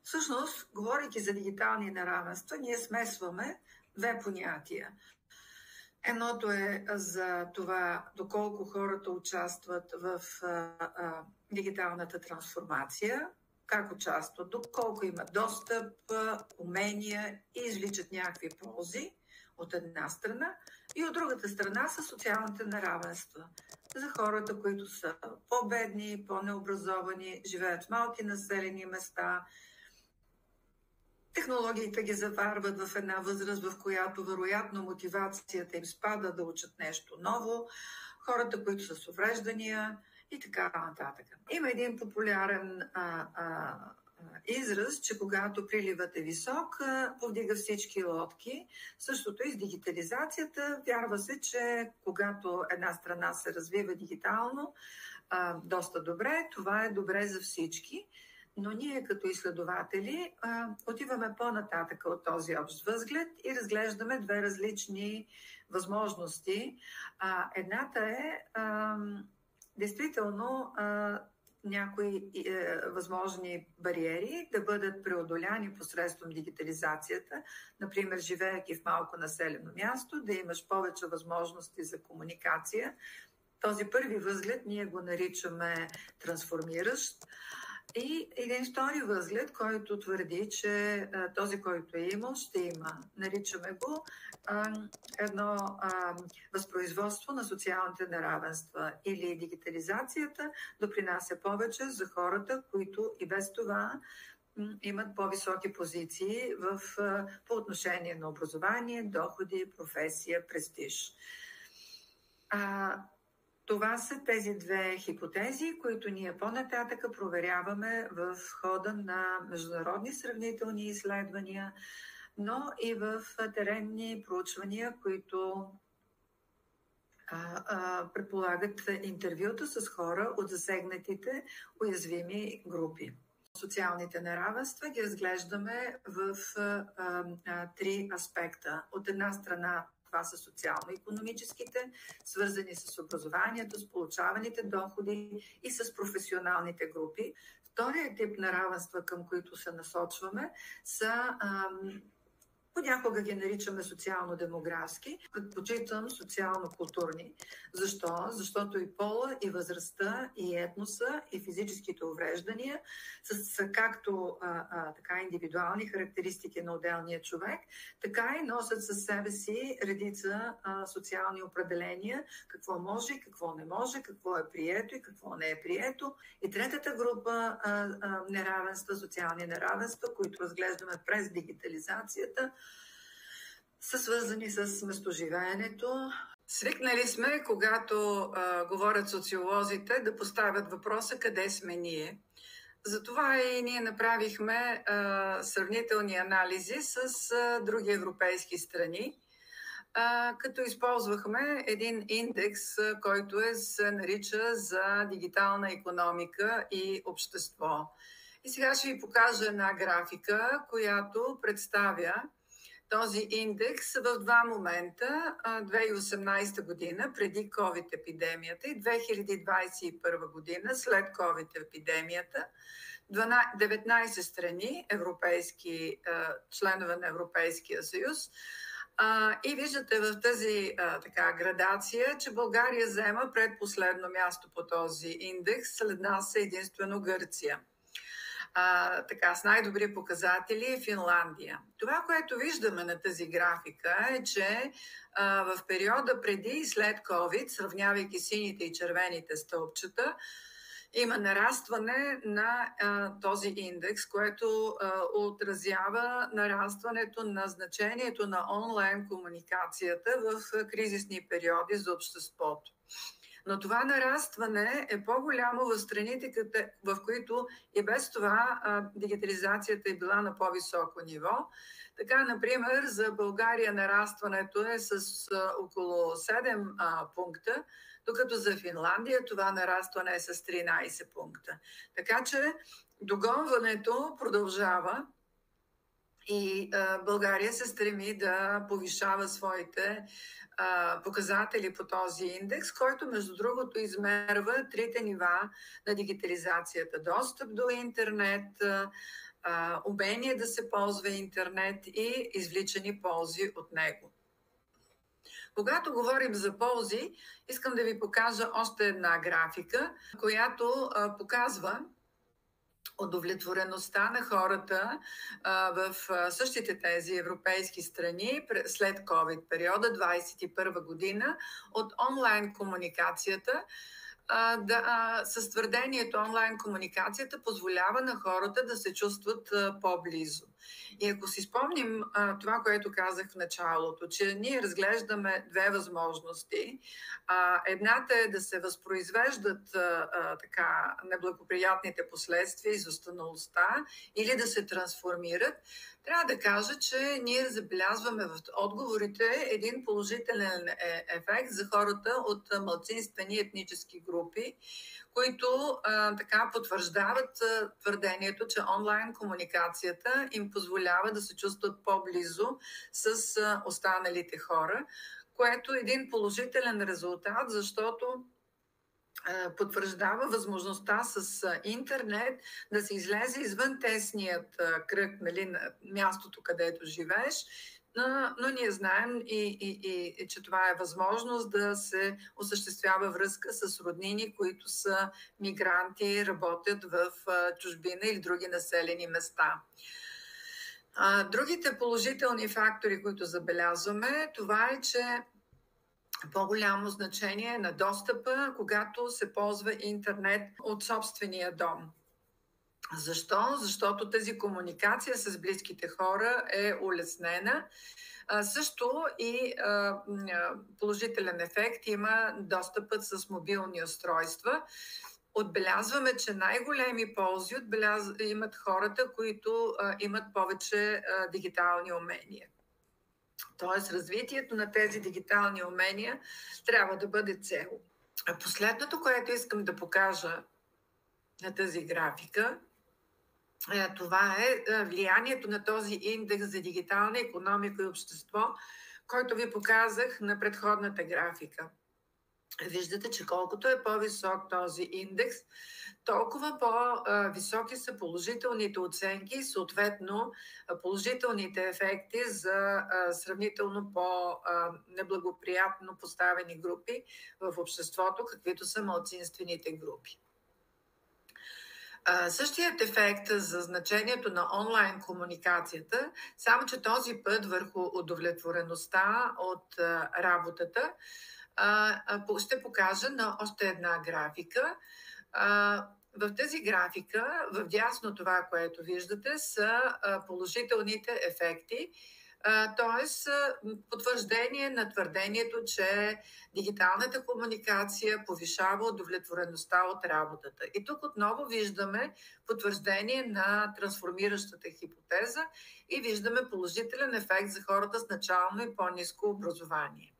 Всъщност, говорейки за дигитални неравенства, ние смесваме две понятия. Едното е за това доколко хората участват в дигиталната трансформация, как участват, доколко имат достъп, умения и извличат някакви ползи от една страна, и от другата страна са социалните неравенства. За хората, които са по-бедни, по-необразовани, живеят в малки населени места. Технологиите ги заварват в една възраст, в която вероятно мотивацията им спада да учат нещо ново. Хората, които са с увреждания и така нататък. Има един популярен израз, че когато приливът е висок, повдига всички лодки. Същото и с дигитализацията. Вярва се, че когато една страна се развива дигитално доста добре, това е добре за всички. Но ние като изследователи отиваме по-нататък от този общ възглед и разглеждаме две различни възможности. Едната е действително някои възможни бариери да бъдат преодоляни посредством дигитализацията. Например, живеейки в малко населено място, да имаш повече възможности за комуникация. Този първи възглед ние го наричаме трансформиращ. И един втори възглед, който твърди, че този, който е имал, ще има. Наричаме го едно възпроизводство на социалните неравенства, или дигитализацията допринася повече за хората, които и без това имат по-високи позиции по отношение на образование, доходи, професия, престиж. Това са тези две хипотези, които ние по-нататък проверяваме в хода на международни сравнителни изследвания, но и в теренни проучвания, които предполагат интервюта с хора от засегнатите уязвими групи. Социалните неравенства ги разглеждаме в три аспекта. От една страна, това са социално-икономическите, свързани с образованието, с получаваните доходи и с професионалните групи. Вторият тип неравенства, към които се насочваме, са понякога ги наричаме социално-демографски, предпочитам социално-културни. Защо? Защото и пола, и възрастта, и етноса, и физическите увреждания са както така индивидуални характеристики на отделния човек, така и носят със себе си редица социални определения, какво може и какво не може, какво е прието и какво не е прието. И третата група неравенства, социални неравенства, които разглеждаме през дигитализацията, са свързани с местоживеенето. Свикнали сме, когато говорят социолозите, да поставят въпроса къде сме ние. Затова и ние направихме сравнителни анализи с други европейски страни, като използвахме един индекс, който се нарича за дигитална икономика и общество. И сега ще ви покажа една графика, която представя този индекс в два момента, 2018 година, преди COVID-епидемията, и 2021 година, след COVID-епидемията. 19 страни, европейски членове на Европейския съюз. И виждате в тази градация, че България заема предпоследно място по този индекс. След нас е единствено Гърция. С най-добри показатели е Финландия. Това, което виждаме на тази графика е, че в периода преди и след COVID, сравнявайки сините и червените стълбчета, има нарастване на този индекс, което отразява нарастването на значението на онлайн комуникацията в кризисни периоди за обществото. Но това нарастване е по-голямо в страните, в които и без това дигитализацията е била на по-високо ниво. Така, например, за България нарастването е с около 7 пункта, докато за Финландия това нарастване е с 13 пункта. Така че догонването продължава и България се стреми да повишава своите показатели по този индекс, който между другото измерва трите нива на дигитализацията. Достъп до интернет, умение да се ползва интернет и извличани ползи от него. Когато говорим за ползи, искам да ви покажа още една графика, която показва удовлетвореността на хората в същите тези европейски страни след COVID периода 2021 година от онлайн комуникацията. С твърдението онлайн комуникацията позволява на хората да се чувстват по-близо. И ако си спомним това, което казах в началото, че ние разглеждаме две възможности. Едната е да се възпроизвеждат така неблагоприятните последствия, изостаналостта или да се трансформират. Трябва да кажа, че ние забелязваме в отговорите един положителен ефект за хората от малцинствени етнически групи, които така потвърждават твърдението, че онлайн комуникацията им позволява да се чувстват по-близо с останалите хора, което е един положителен резултат, защото потвърждава възможността с интернет да се излезе извън тесният кръг, нали, на мястото, където живееш, но ние знаем че това е възможност да се осъществява връзка с роднини, които са мигранти, работят в чужбина или други населени места. Другите положителни фактори, които забелязваме, това е, че по-голямо значение на достъпа, когато се ползва интернет от собствения дом. Защо? Защото тази комуникация с близките хора е улеснена. Също и положителен ефект има достъпът с мобилни устройства. Отбелязваме, че най-големи ползи имат хората, които имат повече дигитални умения. Тоест, развитието на тези дигитални умения трябва да бъде цел. Последното, което искам да покажа на тази графика, това е влиянието на този индекс за дигитална икономика и общество, който ви показах на предходната графика. Виждате, че колкото е по-висок този индекс, толкова по-високи са положителните оценки и съответно положителните ефекти за сравнително по-неблагоприятно поставени групи в обществото, каквито са малцинствените групи. Същият ефект за значението на онлайн комуникацията, само че този път върху удовлетвореността от работата, ще покажа на още една графика. В тази графика, в дясно това, което виждате, са положителните ефекти, т.е. потвърждение на твърдението, че дигиталната комуникация повишава удовлетвореността от работата. И тук отново виждаме потвърждение на трансформиращата хипотеза и виждаме положителен ефект за хората с начално и по-ниско образование.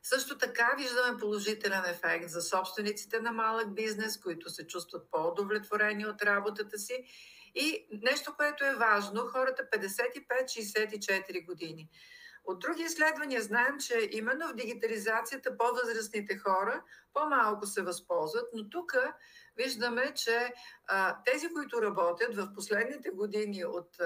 Също така виждаме положителен ефект за собствениците на малък бизнес, които се чувстват по-удовлетворени от работата си. И нещо, което е важно, хората 55-64 години. От други изследвания знаем, че именно в дигитализацията по-възрастните хора по-малко се възползват, но тук виждаме, че тези, които работят в последните години от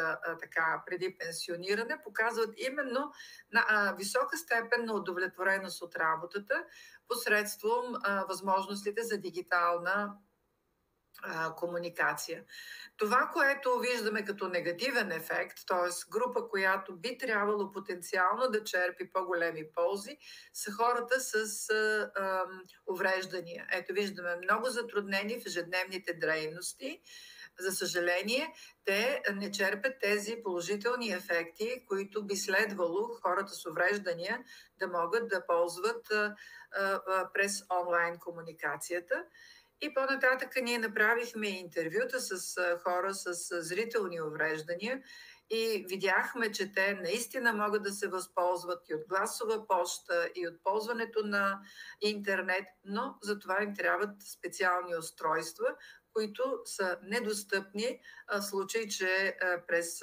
така преди пенсиониране, показват именно на висока степен на удовлетвореност от работата посредством възможностите за дигитална комуникация. Това, което виждаме като негативен ефект, т.е. група, която би трябвало потенциално да черпи по-големи ползи, са хората с увреждания. Ето виждаме много затруднени в ежедневните дейности. За съжаление, те не черпят тези положителни ефекти, които би следвало хората с увреждания да могат да ползват през онлайн комуникацията. И по-нататък ние направихме интервюта с хора с зрителни увреждания и видяхме, че те наистина могат да се възползват и от гласова поща, и от ползването на интернет, но за това им трябват специални устройства, които са недостъпни в случай, че през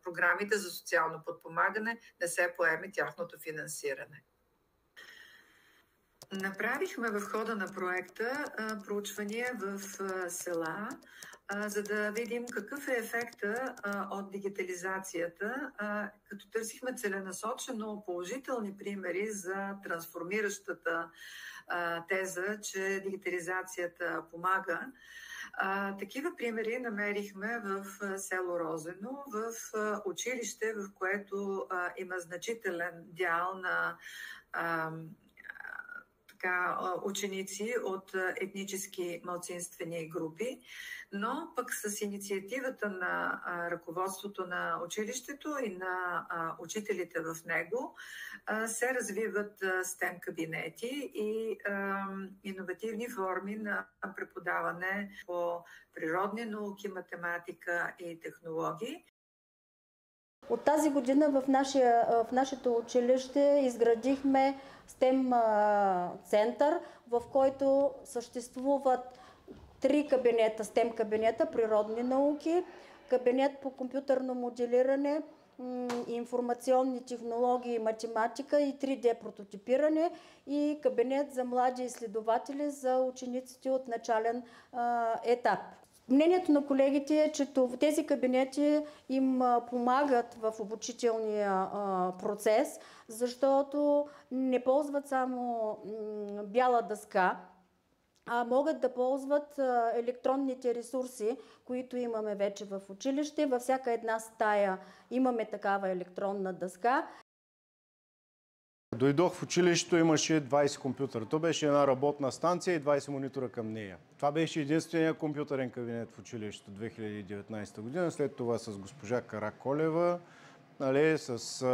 програмите за социално подпомагане не се поеме тяхното финансиране. Направихме в хода на проекта проучвания в села, за да видим какъв е ефекта от дигитализацията, като търсихме целенасочено положителни примери за трансформиращата теза, че дигитализацията помага. Такива примери намерихме в село Розено, в училище, в което има значителен дял на ученици от етнически малцинствени групи, но пък с инициативата на ръководството на училището и на учителите в него се развиват STEM кабинети и иновативни форми на преподаване по природни науки, математика и технологии. От тази година в нашето училище изградихме STEM център, в който съществуват 3 кабинета, STEM кабинета, природни науки, кабинет по компютърно моделиране, информационни технологии и математика и 3D прототипиране и кабинет за млади изследователи за учениците от начален етап. Мнението на колегите е, че тези кабинети им помагат в обучителния процес, защото не ползват само бяла дъска, а могат да ползват електронните ресурси, които имаме вече в училище. Във всяка една стая имаме такава електронна дъска. Дойдох в училището, имаше 20 компютъра. То беше една работна станция и 20 монитора към нея. Това беше единствения компютърен кабинет в училището 2019 година. След това с госпожа Караколева, с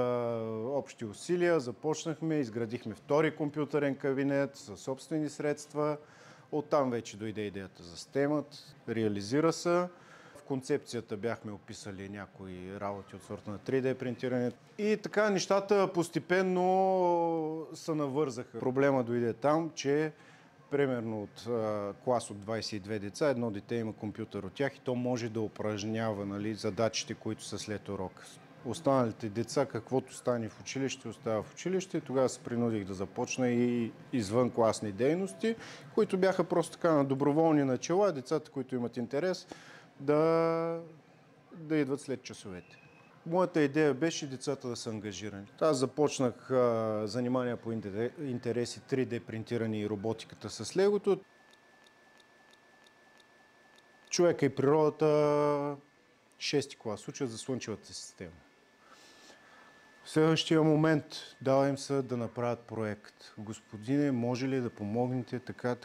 общи усилия започнахме, изградихме втори компютърен кабинет със собствени средства. Оттам вече дойде идеята за STEM-ът, реализира се. В концепцията бяхме описали някои работи от сорта на 3D принтиране. И така нещата постепенно се навързаха. Проблема дойде там, че примерно от клас от 22 деца, едно дете има компютър от тях и то може да упражнява задачите, които са след урока. Останалите деца, каквото стане в училище, остава в училище. Тогава се принудих да започна и извънкласни дейности, които бяха просто така на доброволни начала. Децата, които имат интерес, да идват след часовете. Моята идея беше децата да са ангажирани. Аз започнах занимания по интереси 3D принтиране и роботиката с легото. Човека и природата 6-ти клас учат за Слънчевата система. В следващия момент дава им се да направят проект. Господине, може ли да помогнете така.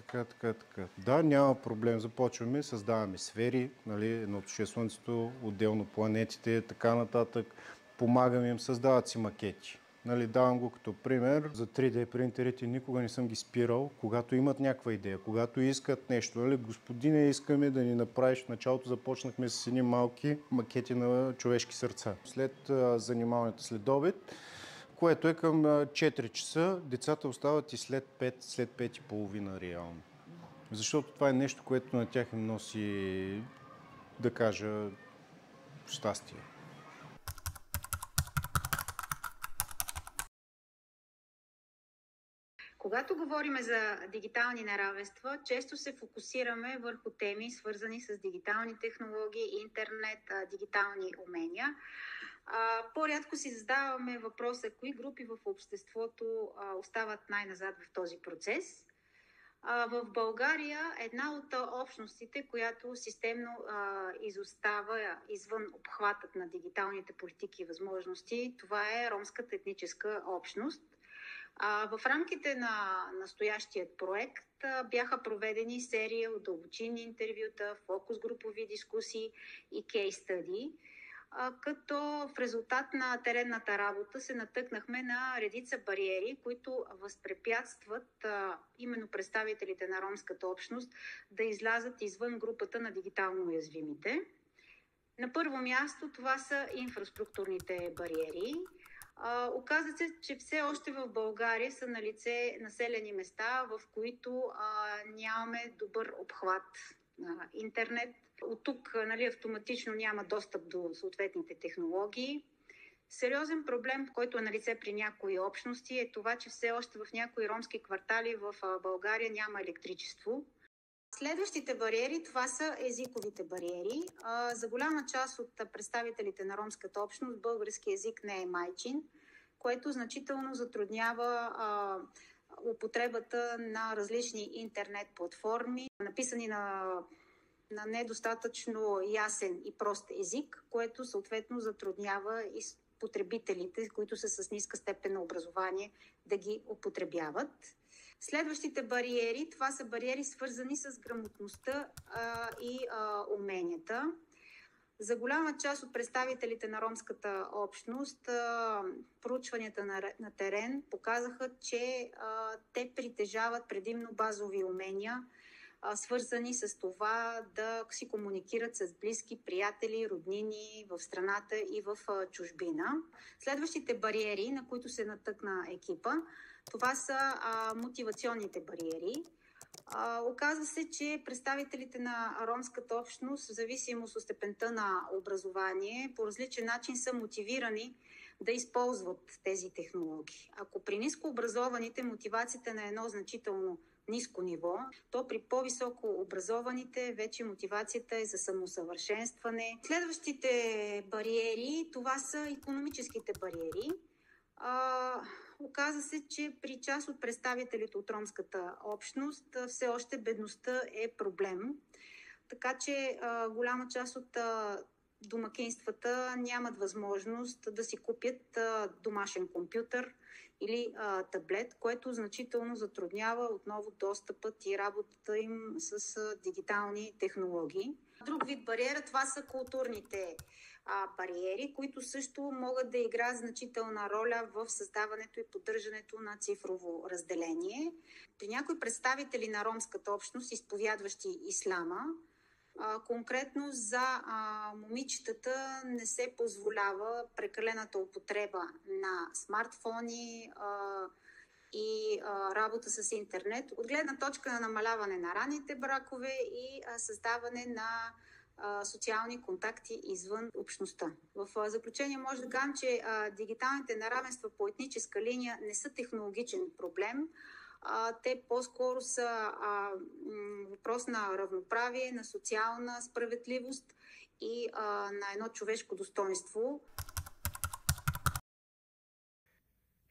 Да, няма проблем. Започваме, създаваме сфери, едното ще е Слънцето, отделно планетите, така нататък. Помагаме им, създават си макети. Давам го като пример. За 3D принтерите никога не съм ги спирал, когато имат някаква идея, когато искат нещо. Господине, искаме да ни направиш. В началото започнахме с едни малки макети на човешки сърца. След занимаването след обед, което е към 4 часа, децата остават и след 5 и половина реално. Защото това е нещо, което на тях им носи, да кажа, щастие. Когато говорим за дигитални неравенства, често се фокусираме върху теми, свързани с дигитални технологии, интернет, дигитални умения. По-рядко си задаваме въпроса, кои групи в обществото остават най-назад в този процес. В България една от общностите, която системно изостава извън обхватът на дигиталните политики и възможности, това е ромската етническа общност. В рамките на настоящият проект бяха проведени серия от дълбочинни интервюта, фокус групови дискусии и кейс стъди, като в резултат на теренната работа се натъкнахме на редица бариери, които възпрепятстват именно представителите на ромската общност да излязат извън групата на дигитално уязвимите. На първо място това са инфраструктурните бариери. Оказва се, че все още в България са налице населени места, в които нямаме добър обхват на интернет. От тук автоматично няма достъп до съответните технологии. Сериозен проблем, който е налице при някои общности, е това, че все още в някои ромски квартали в България няма електричество. Следващите бариери, това са езиковите бариери. За голяма част от представителите на ромската общност български език не е майчин, което значително затруднява употребата на различни интернет платформи, написани на недостатъчно ясен и прост език, което съответно затруднява и потребителите, които са с ниска степен на образование, да ги употребяват. Следващите бариери, това са бариери свързани с грамотността и уменията. За голяма част от представителите на ромската общност, проучванията на терен показаха, че те притежават предимно базови умения, свързани с това да си комуникират с близки, приятели, роднини в страната и в чужбина. Следващите бариери, на които се натъкна екипа, това са мотивационните бариери. Оказва се, че представителите на ромската общност, в зависимост от степента на образование, по различен начин са мотивирани да използват тези технологии. Ако при нискообразованите мотивацията е на едно значително ниско ниво, то при по-високо образованите вече мотивацията е за самосъвършенстване. Следващите бариери, това са икономическите бариери. Оказа се, че при част от представителите от ромската общност все още бедността е проблем. Така че голяма част от домакинствата нямат възможност да си купят домашен компютър или таблет, което значително затруднява отново достъпът и работата им с дигитални технологии. Друг вид бариера, това са културните бариери, които също могат да играят значителна роля в създаването и поддържането на цифрово разделение. При някои представители на ромската общност, изповядващи ислама, конкретно за момичетата не се позволява прекалената употреба на смартфони и работа с интернет, от гледна точка на намаляване на ранните бракове и създаване на социални контакти извън общността. В заключение може да кажем, че дигиталните неравенства по етническа линия не са технологичен проблем. Те по-скоро са въпрос на равноправие, на социална справедливост и на едно човешко достоинство.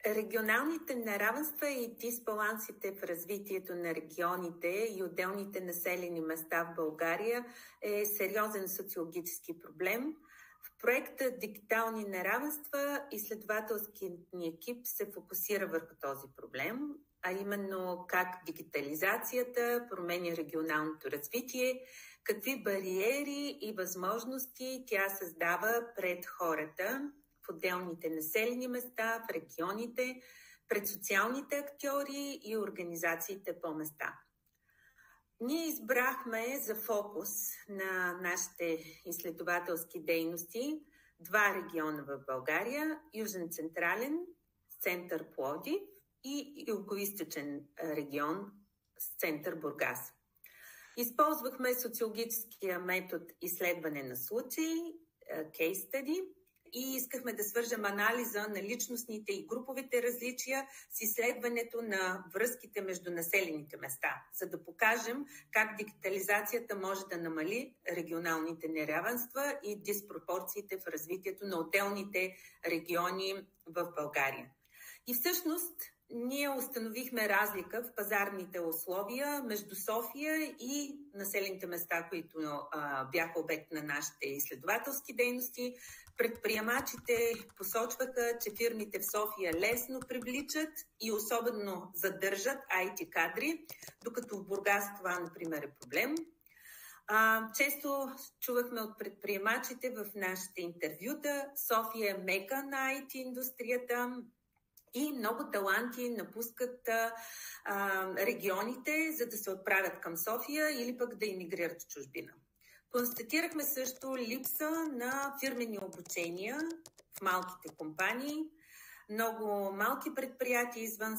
Регионалните неравенства и дисбалансите в развитието на регионите и отделните населени места в България е сериозен социологически проблем. В проекта Дигитални неравенства изследователският ни екип се фокусира върху този проблем, а именно как дигитализацията променя регионалното развитие, какви бариери и възможности тя създава пред хората в отделните населени места, в регионите, пред социалните актьори и организациите по места. Ние избрахме за фокус на нашите изследователски дейности два региона в България – Южен Централен, център Пловдив и Югоизточен регион с център Бургас. Използвахме социологическия метод изследване на случаи, case study, и искахме да свържем анализа на личностните и груповите различия с изследването на връзките между населените места, за да покажем как дигитализацията може да намали регионалните неравенства и диспропорциите в развитието на отделните региони в България. И всъщност ние установихме разлика в пазарните условия между София и населените места, които бяха обект на нашите изследователски дейности. Предприемачите посочваха, че фирмите в София лесно привличат и особено задържат IT кадри, докато в Бургас това, например, е проблем. Често чувахме от предприемачите в нашите интервюта, София е мека на IT индустрията и много таланти напускат регионите, за да се отправят към София или пък да емигрират в чужбина. Констатирахме също липса на фирмени обучения в малките компании. Много малки предприятия извън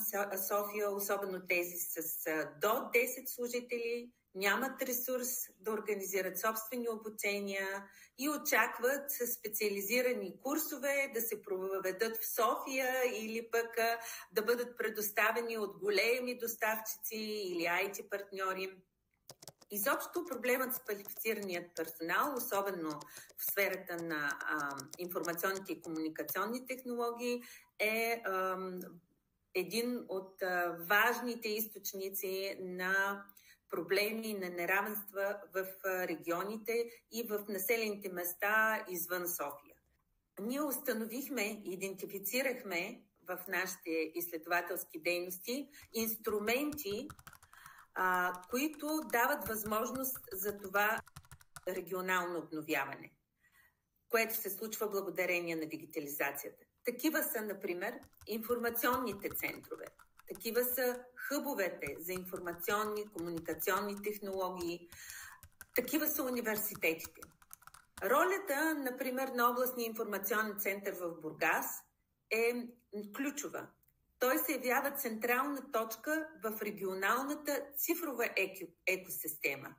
София, особено тези с до 10 служители, нямат ресурс да организират собствени обучения и очакват специализирани курсове да се проведат в София или пък да бъдат предоставени от големи доставчици или IT партньори. Изобщо проблемът с квалифицираният персонал, особено в сферата на информационните и комуникационни технологии, е един от важните източници на проблеми, на неравенства в регионите и в населените места извън София. Ние установихме, идентифицирахме в нашите изследователски дейности инструменти, които дават възможност за това регионално обновяване, което се случва благодарение на дигитализацията. Такива са, например, информационните центрове. Такива са хъбовете за информационни, комуникационни технологии. Такива са университетите. Ролята, например, на областния информационен център в Бургас е ключова. Той се явява централна точка в регионалната цифрова екосистема.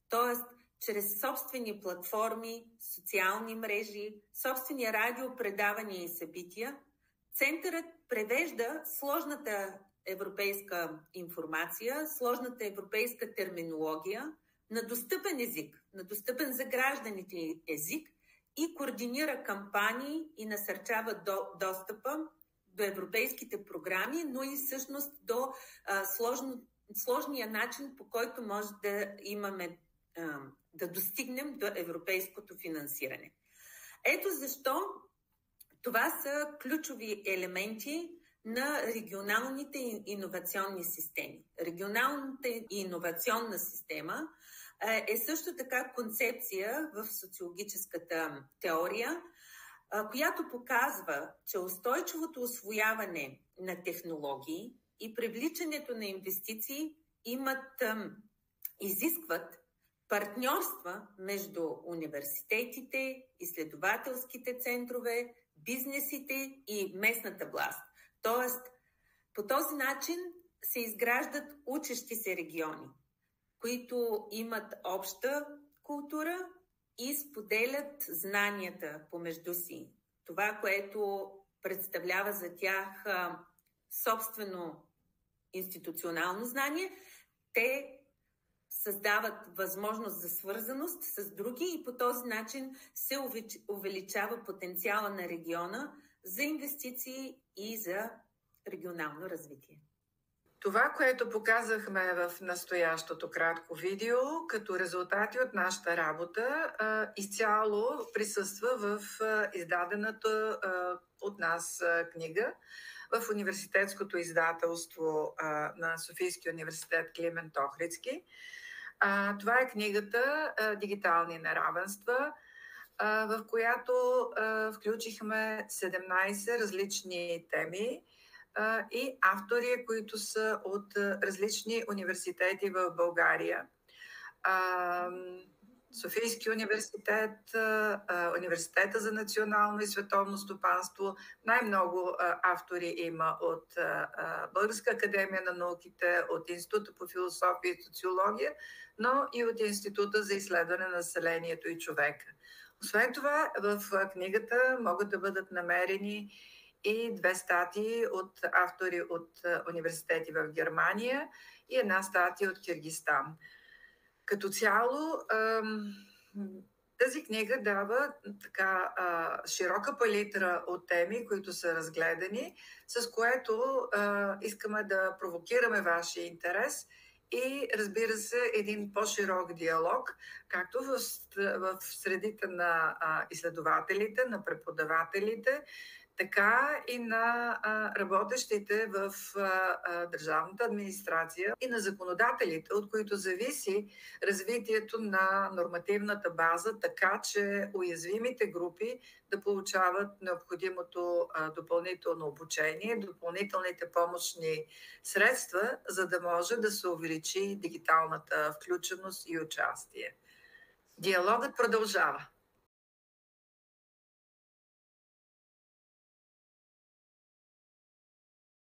Тоест, чрез собствени платформи, социални мрежи, собствени радиопредавания и събития, центърът превежда сложната европейска информация, сложната европейска терминология на достъпен език, на достъпен за гражданите език и координира кампании и насърчава достъпа до европейските програми, но и всъщност до сложния начин, по който може да имаме, да достигнем до европейското финансиране. Ето защо това са ключови елементи на регионалните иновационни системи. Регионалната иновационна система е също така концепция в социологическата теория, която показва, че устойчивото усвояване на технологии и привличането на инвестиции изискват партньорства между университетите, изследователските центрове, бизнесите и местната власт. Тоест, по този начин се изграждат учещи се региони, които имат обща култура и споделят знанията помежду си. Това, което представлява за тях собствено институционално знание, те създават възможност за свързаност с други и по този начин се увеличава потенциала на региона за инвестиции и за регионално развитие. Това, което показахме в настоящото кратко видео, като резултати от нашата работа, изцяло присъства в издадената от нас книга в университетското издателство на Софийския университет Климент Охридски. Това е книгата «Дигитални неравенства», в която включихме 17 различни теми и автори, които са от различни университети в България. Софийски университет, Университета за национално и световно стопанство. Най-много автори има от Българска академия на науките, от Института по философия и социология, но и от Института за изследване на населението и човека. Освен това, в книгата могат да бъдат намерени и 2 статии от автори от университети в Германия и 1 статия от Киргизстан. Като цяло, тази книга дава така широка палитра от теми, които са разгледани, с което искаме да провокираме вашия интерес и, разбира се, един по-широк диалог, както в средите на изследователите, на преподавателите, така и на работещите в държавната администрация и на законодателите, от които зависи развитието на нормативната база, така че уязвимите групи да получават необходимото допълнително обучение, допълнителните помощни средства, за да може да се увеличи дигиталната включеност и участие. Диалогът продължава.